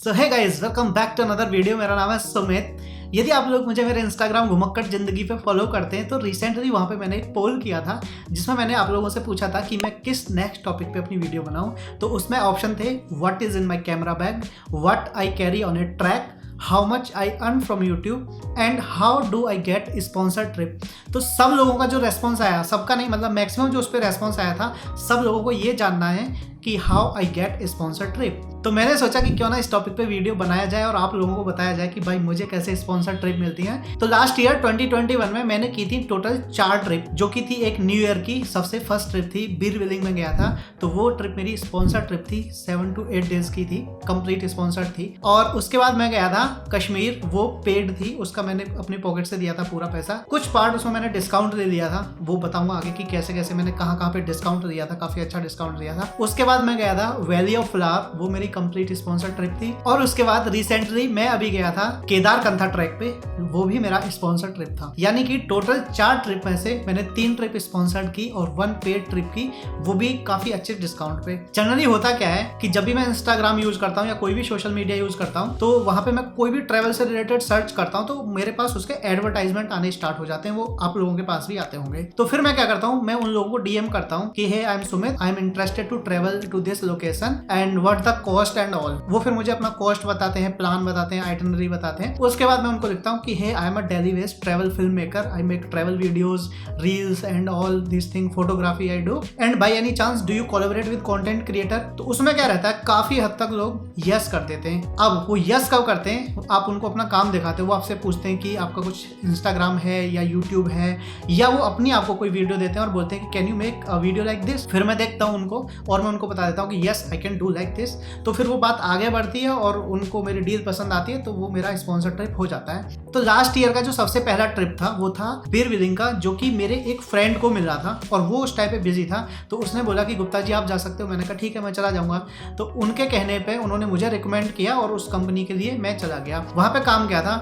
So hey guys, welcome back to another video. मेरा नाम है सुमित। यदि आप लोग मुझे मेरे इंस्टाग्राम घुमक्कड़ जिंदगी पे फॉलो करते हैं तो रिसेंटली वहाँ पे मैंने एक पोल किया था जिसमें मैंने आप लोगों से पूछा था कि मैं किस नेक्स्ट टॉपिक पे अपनी वीडियो बनाऊं। तो उसमें ऑप्शन थे what is in my camera bag, what I carry on A track, how much I earn from YouTube and how do I get sponsor trip. तो सब लोगों का जो रेस्पॉन्स आया, सबका नहीं मतलब मैक्सिमम जो उस पर रेस्पॉन्स आया था, सब लोगों को ये जानना है कि how I get sponsor trip. तो मैंने सोचा कि क्यों ना इस टॉपिक पे वीडियो बनाया जाए और आप लोगों को बताया जाए कि भाई मुझे कैसे स्पॉन्सर ट्रिप मिलती है। तो लास्ट ईयर 2021 में मैंने की थी टोटल 4 ट्रिप, जो कि थी एक न्यू ईयर की सबसे फर्स्ट ट्रिप थी, बीरविलिंग में गया था। तो वो ट्रिप मेरी स्पॉन्सर ट्रिप थी, 7 to 8 डेज की थी, कंप्लीट स्पॉन्सर थी। और उसके बाद मैं गया था कश्मीर, वो पेड थी, उसका मैंने अपनी पॉकेट से दिया था पूरा पैसा। कुछ पार्ट उसमें मैंने डिस्काउंट ले लिया था, वो बताऊंगा आगे कि कैसे कैसे मैंने कहाँ पे डिस्काउंट दिया था, काफी अच्छा डिस्काउंट दिया था। उसके बाद मैं गया था वैली ऑफ फ्लावर, वो मेरी कंप्लीट स्पॉन्सर ट्रिप थी। और उसके बाद रिसेंटली मैं अभी गया था केदारकंठा ट्रैक पे, वो भी मेरा स्पॉन्सर ट्रिप था। यानी कि टोटल 4 ट्रिप में से मैंने 3 ट्रिप स्पॉन्सर्ड की और 1 पेड ट्रिप की, वो भी काफी अच्छे डिस्काउंट पे। जनरली होता क्या है कि जब भी मैं इंस्टाग्राम यूज करता हूँ या कोई भी सोशल मीडिया यूज करता हूँ तो वहां पे मैं कोई भी ट्रेवल से रिलेटेड सर्च करता हूँ तो मेरे पास उसके एडवर्टाइजमेंट आने स्टार्ट हो जाते हैं। वो आप लोगों के पास भी आते होंगे। तो फिर मैं क्या करता हूँ, मैं उन लोगों को डीएम करता हूँ कि hey I am Sumit, I am interested to travel to this location and what the cost and all. वो फिर मुझे अपना कॉस्ट बताते हैं, प्लान बताते हैं, आइटनरी बताते हैं। उसके बाद मैं उनको लिखता हूँ कि hey I am a Delhi based travel film maker, I make travel videos, reels and all this thing, photography I do, and by any chance do you collaborate with content creator. तो उसमें क्या रहता है, काफी हद तक लोग यस कर देते हैं। अब वो यस कब करते हैं, आप उनको अपना काम दिखाते हो, वो आपसे पूछते हैं कि आपका कुछ इंस्टाग्राम है या यूट्यूब है, या वो अपनी आपको कोई वीडियो देते हैं और बोलते हैं कि can you make a video like this. फिर मैं देखता हूँ उनको और मैं उनको बता देता हूँ कि yes I can do like this. तो फिर वो बात आगे बढ़ती है और उनको मेरी डील पसंद आती है, तो वो मेरा स्पॉन्सर ट्रिप हो जाता है। तो लास्ट ईयर का जो सबसे पहला ट्रिप था वो था बीरविलिंग का, जो कि मेरे एक फ्रेंड को मिल रहा था और वो उस टाइम पे बिजी था। तो उसने बोला कि गुप्ता जी आप जा सकते हो। मैंने कहा ठीक है, मैं चला जाऊंगा। तो उनके कहने पे उन्होंने मुझे रिकमेंड किया और उस कंपनी के लिए मैं चला गया। वहां पे काम क्या था,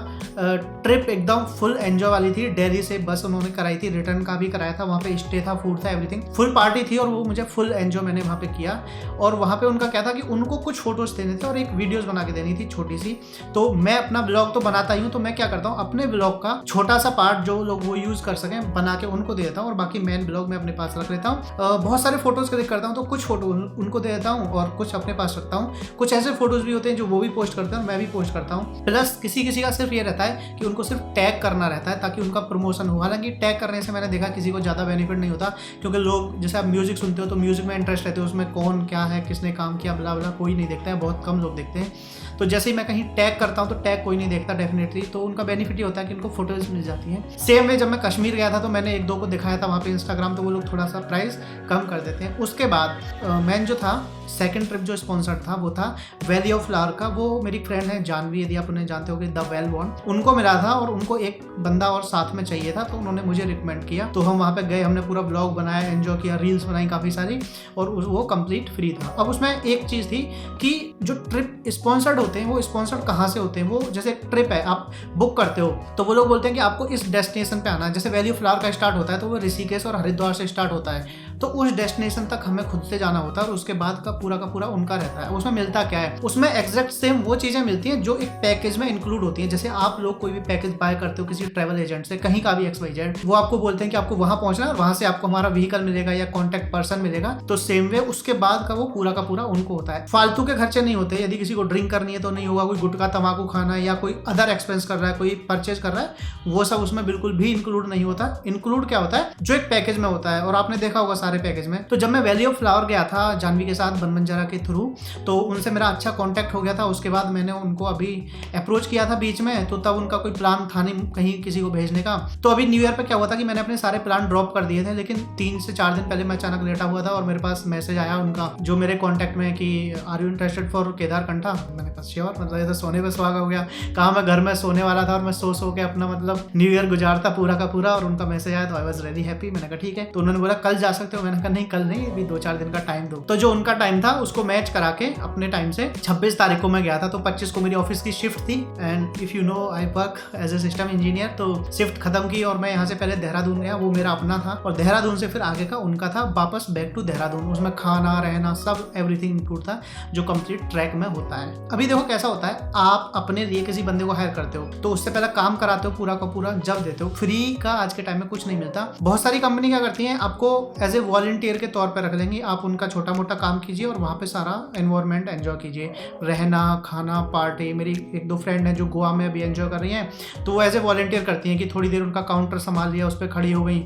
ट्रिप एकदम फुल एंजॉय वाली थी। दिल्ली से बस उन्होंने कराई थी, रिटर्न का भी कराया था, वहां पे स्टे था, फूड था, एवरीथिंग फुल पार्टी थी और वो मुझे फुल एंजॉय मैंने वहां पे किया। और वहां पे उनका क्या था कि उनको कुछ फोटोज देने थे और एक वीडियोस बना के देनी थी छोटी सी। तो मैं अपना ब्लॉग तो बनाता ही हूँ, तो मैं क्या करता हूँ, अपने ब्लॉग का छोटा सा पार्ट जो लोग वो यूज कर सकें बना के उनको दे देता हूँ और बाकी मेन ब्लॉग मैं अपने पास रख लेता हूँ। बहुत सारे फोटोज क्लिक करता हूँ, तो कुछ फोटो उनको दे देता हूँ और कुछ अपने पास रखता हूँ। कुछ ऐसे फोटोज भी होते हैं जो वो भी पोस्ट करते हैं, मैं भी पोस्ट करता हूँ। प्लस किसी किसी का सिर्फ ये रहता है कि उनको सिर्फ टैग करना रहता है ताकि उनका प्रमोशन हो। हालांकि टैग करने से मैंने देखा किसी को ज्यादा बेनिफिट नहीं होता, क्योंकि लोग जैसे आप म्यूजिक सुनते हो तो म्यूजिक में इंटरेस्ट रहते हो, उसमें कौन क्या है, किसने काम किया, बला बला, कोई नहीं देखता है, बहुत कम लोग देखते हैं। तो जैसे ही मैं कहीं टैग करता हूँ तो टैग कोई नहीं देखता डेफिनेटली, तो उनका बेनिफिट ये होता है कि उनको फोटोज मिल जाती हैं। सेम वे जब मैं कश्मीर गया था तो मैंने 1-2 को दिखाया था वहाँ पे इंस्टाग्राम, तो वो लोग थोड़ा सा प्राइस कम कर देते हैं। उसके बाद मैंने जो था सेकंड ट्रिप जो स्पॉन्सर्ड था वो था वैली ऑफ फ्लावर का। वो मेरी फ्रेंड है जानवी, यदि आप उन्हें जानते हो, द वेल बॉन्ड, उनको मिला था और उनको एक बंदा और साथ में चाहिए था, तो उन्होंने मुझे रिकमेंड किया। तो हम वहाँ पे गए, हमने पूरा ब्लॉग बनाया, एंजॉय किया, रील्स बनाई काफ़ी सारी, और वो कंप्लीट फ्री था। अब उसमें एक चीज़ थी कि जो ट्रिप स्पॉन्सर्ड होते हैं वो स्पॉन्सर्ड कहाँ से होते हैं। वो जैसे एक ट्रिप है, आप बुक करते हो तो वो लोग बोलते हैं कि आपको इस डेस्टिनेशन पे आना है। जैसे वैली ऑफ फ्लावर का स्टार्ट होता है तो वो ऋषिकेश और हरिद्वार से स्टार्ट होता है, तो उस डेस्टिनेशन तक हमें खुद से जाना होता है और उसके बाद का पूरा उनका रहता है। उसमें मिलता क्या है, उसमें एग्जैक्ट सेम वो चीजें मिलती हैं जो एक पैकेज में इंक्लूड होती हैं। जैसे आप लोग कोई भी पैकेज बाय करते हो किसी ट्रैवल एजेंट से, कहीं का भी XYZ, वो आपको बोलते हैं कि आपको वहां पहुंचना है और वहां से आपको हमारा व्हीकल मिलेगा या कॉन्टेक्ट पर्सन मिलेगा। तो सेम वे उसके बाद का वो पूरा उनको होता है। फालतू के खर्चे नहीं होते। यदि किसी को ड्रिंक करनी है तो नहीं होगा, कोई गुटखा तंबाकू खाना है या कोई अदर एक्सपेंस कर रहा है, कोई परचेज कर रहा है, वो सब उसमें बिल्कुल भी इंक्लूड नहीं होता। इंक्लूड क्या होता है, जो एक पैकेज में होता है। और आपने देखा होगा सारे पैकेज में। तो जब मैं वैली ऑफ फ्लावर गया था जानवी के साथ बनबंजारा के थ्रू, तो उनसे मेरा अच्छा कांटेक्ट हो गया था। उसके बाद मैंने उनको अभी अप्रोच किया था बीच में, तो तब उनका कोई प्लान था नहीं कहीं किसी को भेजने का। तो अभी न्यू ईयर पे क्या हुआ था कि मैंने अपने सारे प्लान ड्रॉप कर दिए थे, लेकिन 3 से 4 दिन पहले मैं अचानक लेटा हुआ था और मेरे पास मैसेज आया उनका, जो मेरे कॉन्टैक्ट में, कि are you interested for Kedarkantha. मैंने कहा श्योर, मतलब ये तो सोने पे सुहागा हो गया। कहा मैं घर में सोने वाला था और मैं सो के अपना मतलब न्यू ईयर गुजारता पूरा का पूरा, और उनका मैसेज आया तो आई वाज रियली हैप्पी। मैंने कहा ठीक है। तो उन्होंने बोला कल जा सकते सकते हो? मैंने कहा नहीं कल नहीं, अभी 2-4 दिन का टाइम दो। तो जो उनका टाइम था उसको मैच करा के अपने टाइम से 26 तारीख को मैं गया था। तो 25 को मेरी ऑफिस की शिफ्ट थी and if you know I work as a system engineer. तो शिफ्ट खत्म की और मैं यहाँ से पहले देहरादून गया, वो मेरा अपना था, और देहरादून से फिर आगे का उनका था, वापस बैक टू देहरादून। उसमें खाना रहना सब एवरीथिंग इंक्लूड था जो कंप्लीट ट्रैक में होता है। अभी देखो कैसा होता है, आप अपने लिए किसी बंदे को हायर करते हो तो उससे पहले काम कराते हो पूरा का पूरा, जब देते हो। फ्री का आज के टाइम में कुछ नहीं मिलता। बहुत सारी कंपनी क्या करती हैं, आपको एज ए वॉलंटियर के तौर पर रख लेंगी, आप उनका छोटा मोटा काम कीजिए और वहाँ पे सारा एनवायरनमेंट एंजॉय कीजिए, रहना खाना पार्टी। मेरी 1-2 फ्रेंड हैं जो गोवा में अभी एंजॉय कर रही हैं, तो वो एज ए वॉलंटियर करती हैं कि थोड़ी देर उनका काउंटर संभाल लिया, उस पर खड़ी हो गई,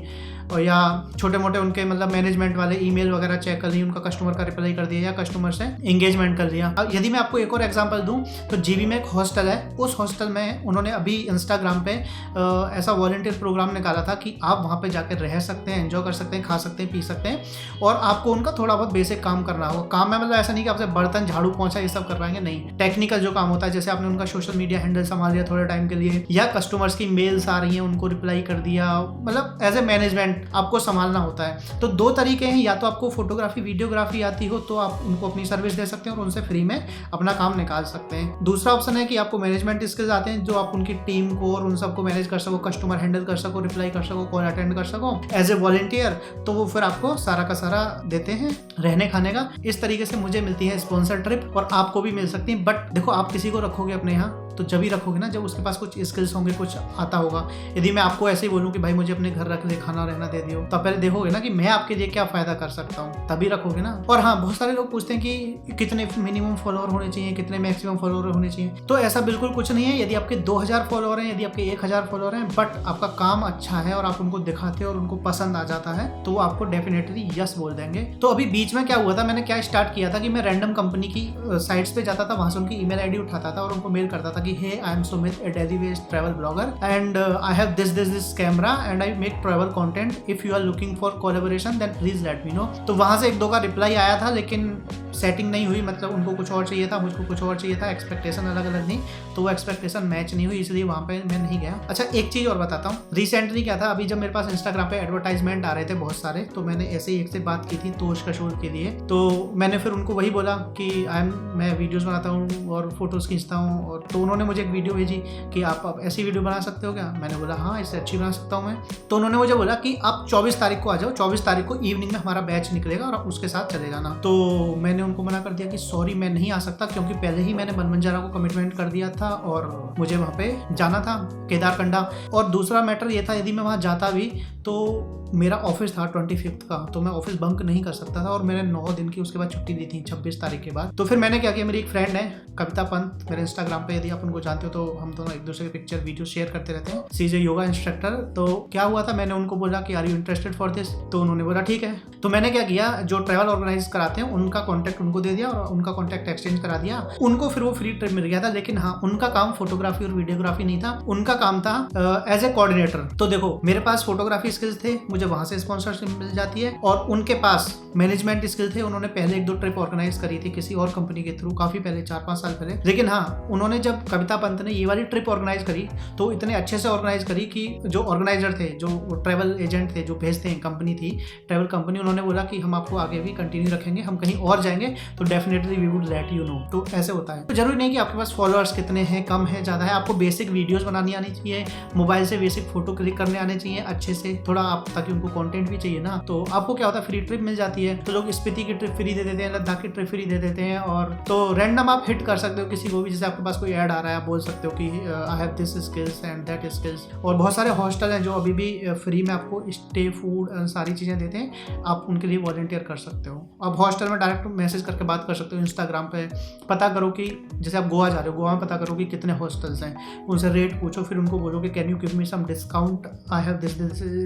और या छोटे मोटे उनके मतलब मैनेजमेंट वाले ईमेल वगैरह चेक कर ली, उनका कस्टमर का रिप्लाई कर दिया या कस्टमर से एंगेजमेंट कर लिया। अब यदि मैं आपको एक और एग्जांपल दूं तो जीबी में एक हॉस्टल है, उस हॉस्टल में उन्होंने अभी इंस्टाग्राम पे ऐसा वॉलंटियर प्रोग्राम निकाला था कि आप वहाँ पे जाकर रह सकते हैं, एंजॉय कर सकते हैं, खा सकते हैं, पी सकते हैं, और आपको उनका थोड़ा बहुत बेसिक काम करना होगा। काम में मतलब ऐसा नहीं कि आपसे बर्तन झाड़ू पोंछा ये सब करवाएंगे, नहीं, टेक्निकल जो काम होता है, जैसे आपने उनका सोशल मीडिया हैंडल संभाल लिया थोड़े टाइम के लिए, या कस्टमर्स की मेल्स आ रही हैं उनको रिप्लाई कर दिया, मतलब एज ए मैनेजमेंट आपको संभालना होता है। तो 2 तरीके हैं, या तो आपको फोटोग्राफी वीडियोग्राफी आती हो तो आप उनको अपनी सर्विस दे सकते हैं और उनसे फ्री में अपना काम निकाल सकते हैं। दूसरा ऑप्शन है कि आपको मैनेजमेंट स्किल्स आते हैं, जो आप उनकी टीम को और उन सबको मैनेज कर सको, कस्टमर हैंडल कर सको, रिप्लाई कर सको, कॉल अटेंड कर सको एज ए वॉलंटियर, तो वो फिर आपको सारा का सारा देते हैं रहने खाने का। इस तरीके से मुझे मिलती है स्पॉन्सर ट्रिप, और आपको भी मिल सकती है। बट देखो, आप किसी को रखोगे अपने यहाँ तो जब ही रखोगे ना जब उसके पास कुछ स्किल्स होंगे, कुछ आता होगा। यदि मैं आपको ऐसे ही बोलूँ कि भाई मुझे अपने घर रख ले, खाना रहना दे दियो, तब पहले देखोगे ना कि मैं आपके लिए क्या फायदा कर सकता हूँ, तभी रखोगे ना। और हाँ, बहुत सारे लोग पूछते हैं कि कितने मिनिमम फॉलोअर होने चाहिए, कितने मैक्सिमम फॉलोअर होने चाहिए। तो ऐसा बिल्कुल कुछ नहीं है। यदि आपके 2000 फॉलोअर हैं, यदि आपके 1000 फॉलोअर हैं, बट आपका काम अच्छा है और आप उनको दिखाते हो और उनको पसंद आ जाता है, तो वो आपको डेफिनेटली यस बोल देंगे। तो अभी बीच में क्या हुआ था, मैंने क्या स्टार्ट किया था कि मैं रैंडम कंपनी की साइट्स पे जाता था, वहां से उनकी ईमेल आईडी उठाता था और उनको मेल करता था कि hey, I am Sumit, a Delhi-based travel blogger, and I have this camera and I make travel content. If you are looking for collaboration, then please let me know. तो वहाँ से 1-2 का रिप्लाई आया था, लेकिन सेटिंग नहीं हुई, मतलब उनको कुछ और चाहिए था, मुझको कुछ और चाहिए था, एक्सपेक्टेशन अलग अलग थी, तो वो एक्सपेक्टेशन मैच नहीं हुई, इसलिए वहाँ पे मैं नहीं गया। अच्छा, एक चीज़ और बताता हूँ। रिसेंटली क्या था, अभी जब मेरे पास इंस्टाग्राम पे एडवर्टाइजमेंट आ रहे थे बहुत सारे, तो मैंने ऐसे ही एक से बात की थी तोश कशोर के लिए। तो मैंने फिर उनको वही बोला कि मैं वीडियोज़ बनाता हूँ और फोटोज़ खींचता हूँ, और तो उन्होंने मुझे एक वीडियो भेजी कि आप ऐसी वीडियो बना सकते हो क्या। मैंने बोला हाँ, इससे अच्छी बना सकता हूँ मैं। तो उन्होंने मुझे बोला कि आप 24 तारीख को आ जाओ, 24 तारीख को इवनिंग में हमारा बैच निकलेगा और आप उसके साथ चले जाना। तो मैंने उनको मना कर दिया कि सॉरी, मैं नहीं आ सकता, क्योंकि पहले ही मैंने बनबंजारा को कमिटमेंट कर दिया था और मुझे वहाँ पे जाना था, केदारकंडा। और दूसरा मैटर ये था, यदि मैं वहाँ जाता भी तो मेरा ऑफिस था 25 का, तो मैं ऑफिस बंक नहीं कर सकता था, और मैंने 9 दिन की उसके बाद छुट्टी दी थी 26 तारीख के बाद। तो फिर मैंने क्या किया, मेरी एक फ्रेंड है कविता पंत, मेरे इंस्टाग्राम पे यदि आप उनको जानते हो तो हम दोनों एक दूसरे के पिक्चर वीडियो शेयर करते रहते हैं। She is a yoga instructor. तो क्या हुआ था, मैंने उनको बोला कि are you interested for this, तो उन्होंने बोला ठीक है। तो मैंने क्या किया, जो ट्रैवल ऑर्गेनाइज कराते हैं उनका कॉन्टैक्ट उनको दे दिया और उनका कॉन्टैक्ट एक्सचेंज करा दिया उनको, फिर वो फ्री ट्रिप मिल गया था। लेकिन हाँ, उनका काम फोटोग्राफी और वीडियोग्राफी नहीं था, उनका काम था एज ए कोऑर्डिनेटर। तो देखो, मेरे पास फोटोग्राफी स्किल्स थे, मुझे वहां से स्पॉन्सरशिप मिल जाती है, और उनके पास मैनेजमेंट स्किल थे। उन्होंने पहले 1-2 ट्रिप ऑर्गेनाइज करी थी किसी और कंपनी के थ्रू, काफी पहले, 4-5 साल पहले। लेकिन हाँ, उन्होंने जब कविता पंत ने ये वाली ट्रिप ऑर्गेनाइज करी तो इतने अच्छे से ऑर्गेनाइज करी कि जो ऑर्गेनाइजर थे, जो ट्रैवल एजेंट थे, जो भेजते हैं, कंपनी थी ट्रैवल कंपनी, उन्होंने बोला कि हम आपको आगे भी कंटिन्यू रखेंगे, हम कहीं और जाएंगे तो definitely we would let you know. तो ऐसे होता है। तो जरूरी नहीं कि आपके पास फॉलोअर्स कितने हैं, कम है, ज्यादा है, आपको बेसिक वीडियोस बनानी आनी चाहिए, मोबाइल से बेसिक फोटो क्लिक करने आने चाहिए अच्छे से थोड़ा, आप ताकि उनको कंटेंट भी चाहिए ना। तो आपको क्या होता है, फ्री ट्रिप मिल जाती है। तो लोग स्पीति की ट्रिप फ्री दे देते हैं, लद्दाख की ट्रिप फ्री दे देते हैं, और तो रैंडम आप हिट कर सकते हो किसी को भी। जैसे आपके पास कोई ऐड आ रहा है, आप बोल सकते हो कि आई have this skills and that skills. और बहुत सारे हॉस्टल हैं जो अभी भी फ्री में आपको स्टे, फूड, सारी चीज़ें देते हैं, आप उनके लिए वॉलंटियर कर सकते हो। आप हॉस्टल में डायरेक्ट मैसेज करके बात कर सकते हो, इंस्टाग्राम पे पता करो कि जैसे आप गोवा जा रहे हो, गोवा में पता करो कि कितने हॉस्टल्स हैं, उनसे रेट पूछो, फिर उनको बोलो कि can you give me some discount, I have this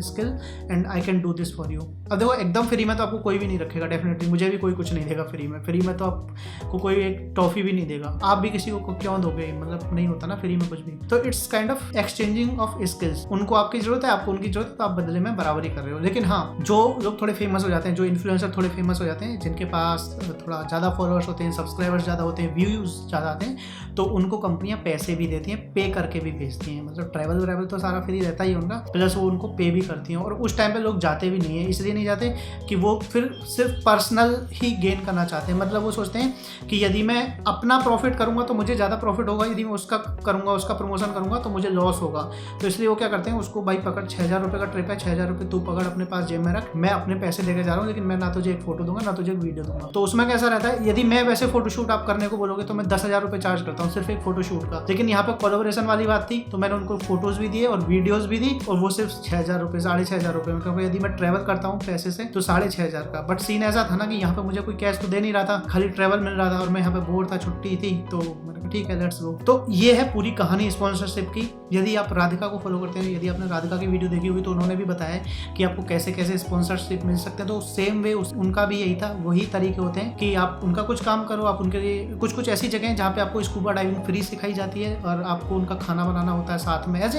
skill and I can do this for you. अब देखो, एकदम फ्री में तो आपको कोई भी नहीं रखेगा, डेफिनेटली मुझे भी कोई कुछ नहीं देगा फ्री में। फ्री में तो आपको कोई एक टॉफी भी नहीं देगा, आप भी किसी को क्यों दोगे, मतलब नहीं होता ना फ्री में कुछ भी। तो it's kind of exchanging of skills. उनको आपकी जरूरत है, आपको उनकी जरूरत है, तो आप बदले में बराबरी कर रहे हो। लेकिन हाँ, जो लोग थोड़े फेमस हो जाते हैं, जो इन्फ्लुएंसर थोड़े फेमस हो जाते हैं, जिनके पास थोड़ा ज़्यादा फॉलोअर्स होते हैं, सब्सक्राइबर्स ज़्यादा होते हैं, व्यूज ज़्यादा आते हैं, तो उनको कंपनियां पैसे भी देती हैं, पे करके भी भेजती हैं। मतलब ट्रैवल तो सारा फ्री रहता ही उनका, प्लस वो उनको पे भी करती हैं। और उस टाइम पे लोग जाते भी नहीं है, इसलिए नहीं जाते कि वो फिर सिर्फ पर्सनल ही गेन करना चाहते हैं। मतलब वो सोचते हैं कि यदि मैं अपना प्रॉफिट करूंगा तो मुझे ज़्यादा प्रॉफिट होगा, यदि मैं उसका करूंगा, उसका प्रमोशन करूंगा तो मुझे लॉस होगा। तो इसलिए वो क्या करते हैं, उसको भाई पकड़, 6,000 रुपये का ट्रिप है, 6,000 रुपये तू पकड़ अपने पास जेब में रख, मैं अपने पैसे लेके जा रहा हूँ, लेकिन मैं ना तुझे एक फोटो दूंगा ना तुझे एक वीडियो दूंगा। तो उसमें कैसा रहता है, यदि मैं वैसे फोटोशूट आप करने को बोलोगे तो मैं 10,000 रुपये चार्ज करता हूँ सिर्फ एक फोटोशूट का, लेकिन यहाँ पे कोलैबोरेशन वाली बात थी तो मैंने उनको फोटोज भी दिए और वीडियोज भी दी, और वो सिर्फ 6,000 रुपये, 6,500 रुपये में, क्योंकि यदि मैं ट्रैवल करता हूँ पैसे से तो 6,500 का। बट सीन ऐसा था ना कि यहाँ पे मुझे कोई कैश तो दे नहीं रहा था, खाली ट्रैवल मिल रहा था और मैं यहाँ पे बोर था, छुट्टी थी, तो मैंने कहा ठीक है लेट्स गो। तो ये है पूरी कहानी स्पॉन्सरशिप की। यदि आप राधिका को फॉलो करते हैं, यदि आपने राधिका की वीडियो देखी होगी तो उन्होंने भी बताया कि आपको कैसे कैसे स्पॉन्सरशिप मिल सकते हैं। तो सेम वे उनका भी यही था, वही तरीके होते हैं कि आप उनका कुछ काम करो, आप उनके लिए कुछ ऐसी जगह हैं जहाँ पे आपको स्कूबा डाइविंग फ्री सिखाई जाती है और आपको उनका खाना बनाना होता है साथ में, as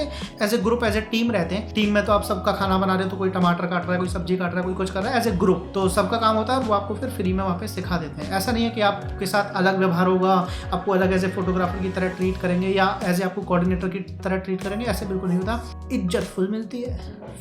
a group, as a team रहते हैं। टीम में तो आप सबका खाना बना रहे हो, तो कोई टमाटर काट रहा है, कोई सब्जी काट रहा है, कोई कुछ कर रहा है, एज ए ग्रुप तो सबका काम होता है और वो आपको फिर फ्री में वहाँ पे सिखा देते हैं। ऐसा नहीं है कि आपके साथ अलग व्यवहार होगा, आपको अलग एज ए फोटोग्राफर की तरह ट्रीट करेंगे या एज ए आपको कोऑर्डिनेटर की तरह ट्रीट करेंगे, ऐसे बिल्कुल नहीं होता। इज्जत फुल मिलती है,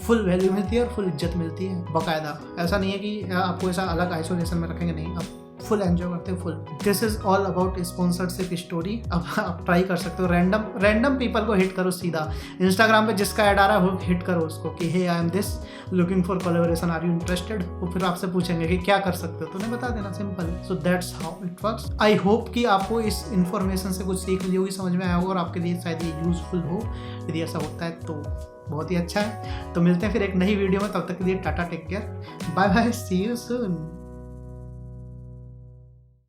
फुल वैल्यू मिलती है और फुल इज्जत मिलती है बाकायदा। ऐसा नहीं है कि आपको ऐसा अलग आइसोलेशन में रखेंगे, नहीं, आप फुल एंजॉय करते हो full. This is all about sponsorship story. अब आप ट्राई कर सकते हो, रैंडम पीपल को हिट करो सीधा, इंस्टाग्राम पे जिसका ऐड आ रहा है हिट करो उसको कि hey I am this looking for collaboration, are you interested. वो फिर आपसे पूछेंगे कि क्या कर सकते हो, तो उन्हें बता देना, simple. So that's how it works. I hope कि आपको इस इन्फॉर्मेशन से कुछ सीख ली होगी, समझ में आया होगा और आपके लिए शायद ये यूजफुल हो। यदि ऐसा होता है तो बहुत ही अच्छा है। तो मिलते हैं फिर एक नई वीडियो में, तब तक के लिए tata, take care, bye bye, see you soon.